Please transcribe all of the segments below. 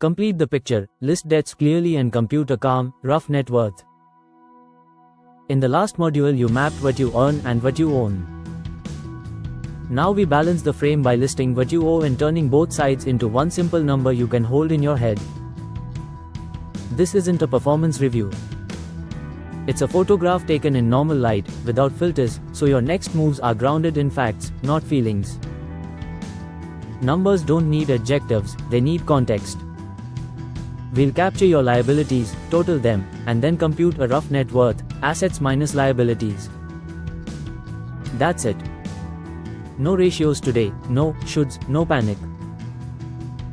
Complete the picture, list debts clearly and compute a calm, rough net worth. In the last module you mapped what you earn and what you own. Now we balance the frame by listing what you owe and turning both sides into one simple number you can hold in your head. This isn't a performance review. It's a photograph taken in normal light, without filters, so your next moves are grounded in facts, not feelings. Numbers don't need adjectives, they need context. We'll capture your liabilities, total them, and then compute a rough net worth, assets minus liabilities. That's it. No ratios today, no shoulds, no panic.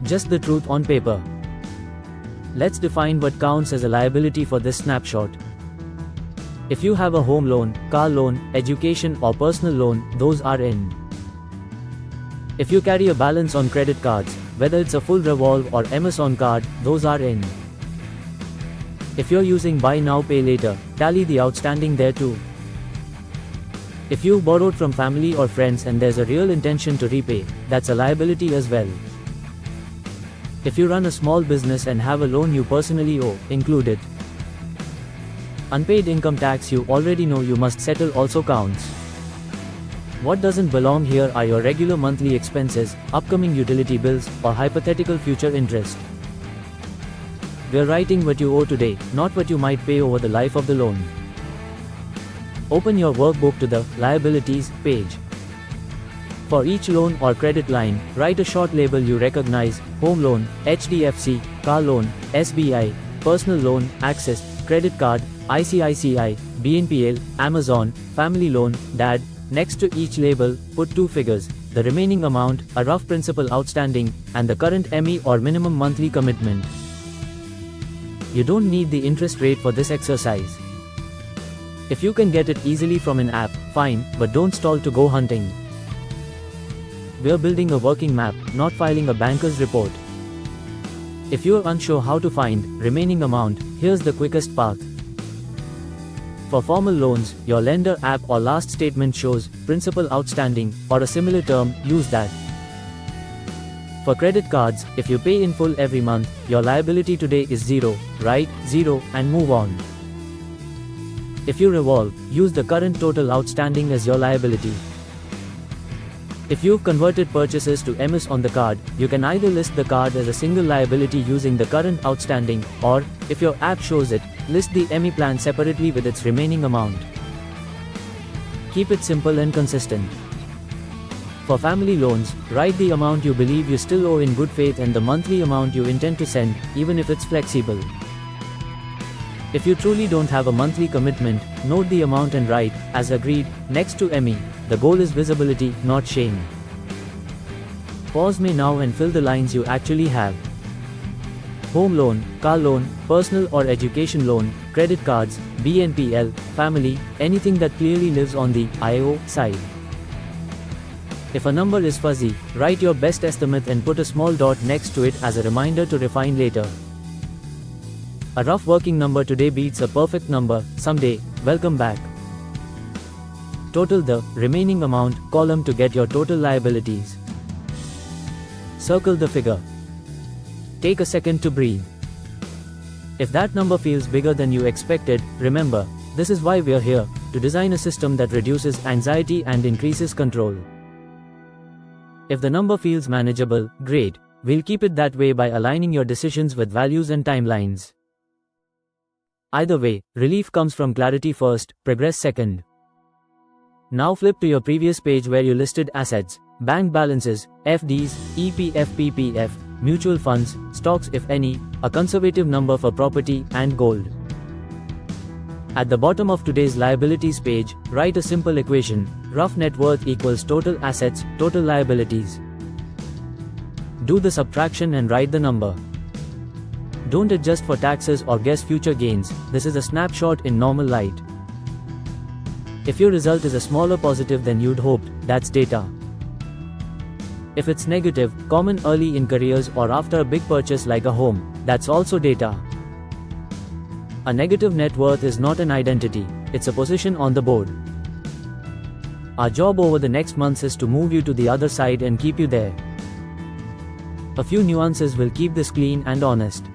Just the truth on paper. Let's define what counts as a liability for this snapshot. If you have a home loan, car loan, education or personal loan, those are in. If you carry a balance on credit cards, whether it's a full revolve or MS on card, those are in. If you're using buy now pay later, tally the outstanding there too. If you borrowed from family or friends and there's a real intention to repay, that's a liability as well. If you run a small business and have a loan you personally owe, include it. Unpaid income tax you already know you must settle also counts. What doesn't belong here are your regular monthly expenses, upcoming utility bills, or hypothetical future interest. We're writing what you owe today, not what you might pay over the life of the loan. Open your workbook to the Liabilities page. For each loan or credit line, write a short label you recognize: home loan, HDFC, car loan, SBI, personal loan, Axis, credit card, ICICI, BNPL, Amazon, family loan, dad. Next to each label, put two figures, the remaining amount, a rough principal outstanding, and the current ME or minimum monthly commitment. You don't need the interest rate for this exercise. If you can get it easily from an app, fine, but don't stall to go hunting. We're building a working map, not filing a banker's report. If you're unsure how to find remaining amount, here's the quickest path. For formal loans, your lender app or last statement shows principal outstanding, or a similar term, use that. For credit cards, if you pay in full every month, your liability today is zero, write 0 and move on. If you revolve, use the current total outstanding as your liability. If you've converted purchases to MS on the card, you can either list the card as a single liability using the current outstanding, or, if your app shows it, list the ME plan separately with its remaining amount. Keep it simple and consistent. For family loans, write the amount you believe you still owe in good faith and the monthly amount you intend to send, even if it's flexible. If you truly don't have a monthly commitment, note the amount and write, as agreed, next to ME. The goal is visibility, not shame. Pause me now and fill the lines you actually have. Home loan, car loan, personal or education loan, credit cards, BNPL, family, anything that clearly lives on the IO side. If a number is fuzzy, write your best estimate and put a small dot next to it as a reminder to refine later. A rough working number today beats a perfect number someday. Welcome back. Total the remaining amount column to get your total liabilities. Circle the figure. Take a second to breathe. If that number feels bigger than you expected, remember, this is why we're here, to design a system that reduces anxiety and increases control. If the number feels manageable, great. We'll keep it that way by aligning your decisions with values and timelines. Either way, relief comes from clarity first, progress second. Now flip to your previous page where you listed assets, bank balances, FDs, EPF, PPF, mutual funds, stocks if any, a conservative number for property, and gold. At the bottom of today's liabilities page, write a simple equation: rough net worth equals total assets, total liabilities. Do the subtraction and write the number. Don't adjust for taxes or guess future gains, this is a snapshot in normal light. If your result is a smaller positive than you'd hoped, that's data. If it's negative, common early in careers or after a big purchase like a home, that's also data. A negative net worth is not an identity, it's a position on the board. Our job over the next months is to move you to the other side and keep you there. A few nuances will keep this clean and honest.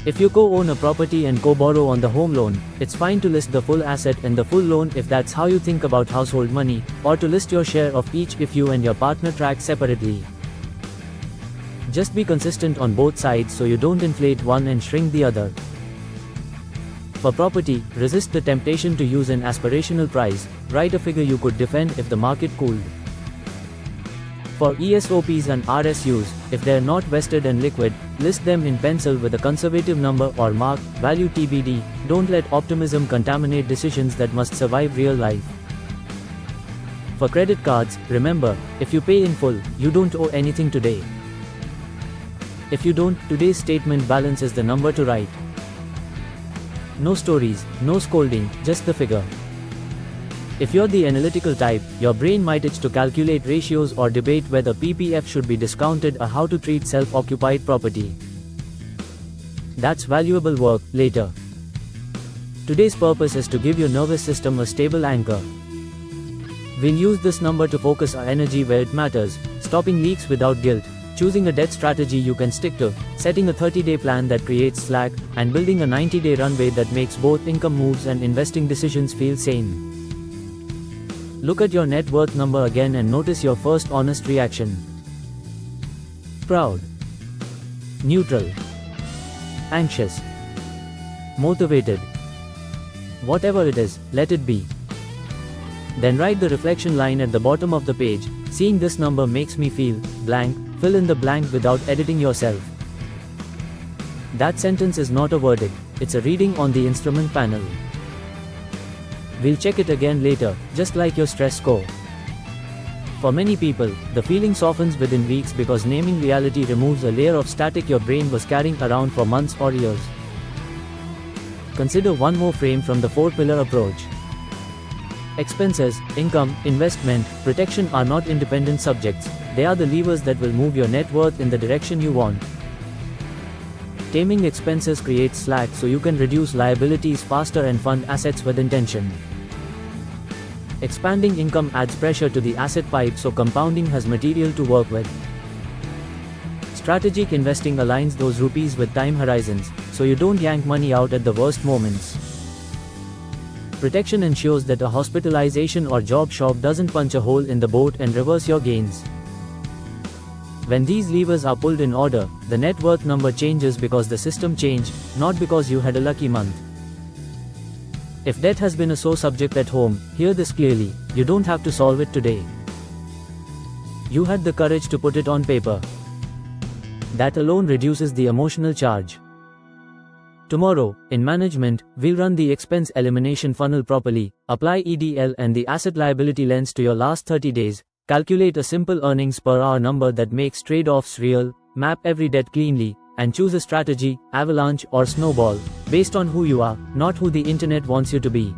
If you co-own a property and co-borrow on the home loan, it's fine to list the full asset and the full loan if that's how you think about household money, or to list your share of each if you and your partner track separately. Just be consistent on both sides so you don't inflate one and shrink the other. For property, resist the temptation to use an aspirational price, write a figure you could defend if the market cooled. For ESOPs and RSUs, if they're not vested and liquid, list them in pencil with a conservative number or mark, value TBD. Don't let optimism contaminate decisions that must survive real life. For credit cards, remember, if you pay in full, you don't owe anything today. If you don't, today's statement balance is the number to write. No stories, no scolding, just the figure. If you're the analytical type, your brain might itch to calculate ratios or debate whether PPF should be discounted or how to treat self-occupied property. That's valuable work, later. Today's purpose is to give your nervous system a stable anchor. We'll use this number to focus our energy where it matters, stopping leaks without guilt, choosing a debt strategy you can stick to, setting a 30-day plan that creates slack, and building a 90-day runway that makes both income moves and investing decisions feel sane. Look at your net worth number again and notice your first honest reaction. Proud. Neutral. Anxious. Motivated. Whatever it is, let it be. Then write the reflection line at the bottom of the page, seeing this number makes me feel blank, fill in the blank without editing yourself. That sentence is not a verdict, it's a reading on the instrument panel. We'll check it again later, just like your stress score. For many people, the feeling softens within weeks because naming reality removes a layer of static your brain was carrying around for months or years. Consider one more frame from the 4-pillar approach. Expenses, income, investment, protection are not independent subjects, they are the levers that will move your net worth in the direction you want. Taming expenses creates slack so you can reduce liabilities faster and fund assets with intention. Expanding income adds pressure to the asset pipe so compounding has material to work with. Strategic investing aligns those rupees with time horizons, so you don't yank money out at the worst moments. Protection ensures that a hospitalization or job shock doesn't punch a hole in the boat and reverse your gains. When these levers are pulled in order, the net worth number changes because the system changed, not because you had a lucky month. If debt has been a sore subject at home, hear this clearly, you don't have to solve it today. You had the courage to put it on paper. That alone reduces the emotional charge. Tomorrow, in management, we'll run the expense elimination funnel properly, apply EDL and the asset liability lens to your last 30 days, calculate a simple earnings per hour number that makes trade-offs real, map every debt cleanly, and choose a strategy, avalanche or snowball, based on who you are, not who the internet wants you to be.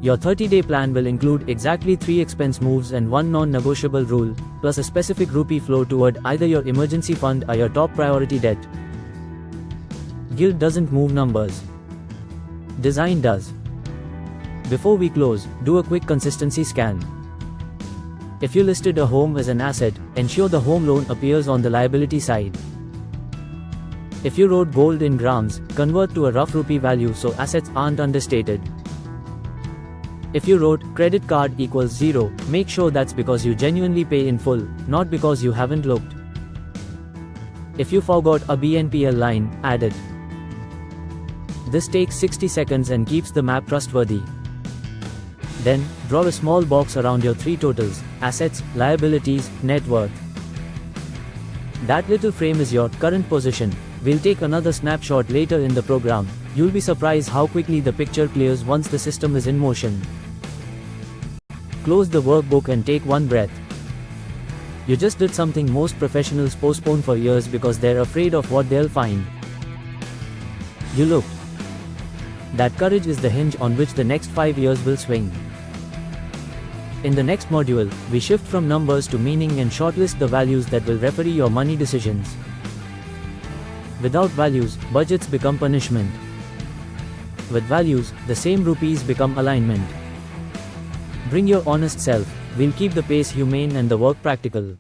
Your 30-day plan will include exactly 3 expense moves and 1 non-negotiable rule, plus a specific rupee flow toward either your emergency fund or your top priority debt. Guilt doesn't move numbers. Design does. Before we close, do a quick consistency scan. If you listed a home as an asset, ensure the home loan appears on the liability side. If you wrote gold in grams, convert to a rough rupee value so assets aren't understated. If you wrote credit card equals 0, make sure that's because you genuinely pay in full, not because you haven't looked. If you forgot a BNPL line, add it. This takes 60 seconds and keeps the map trustworthy. Then, draw a small box around your 3 totals: assets, liabilities, net worth. That little frame is your current position. We'll take another snapshot later in the program. You'll be surprised how quickly the picture clears once the system is in motion. Close the workbook and take one breath. You just did something most professionals postpone for years because they're afraid of what they'll find. You looked. That courage is the hinge on which the next 5 years will swing. In the next module, we shift from numbers to meaning and shortlist the values that will referee your money decisions. Without values, budgets become punishment. With values, the same rupees become alignment. Bring your honest self, we'll keep the pace humane and the work practical.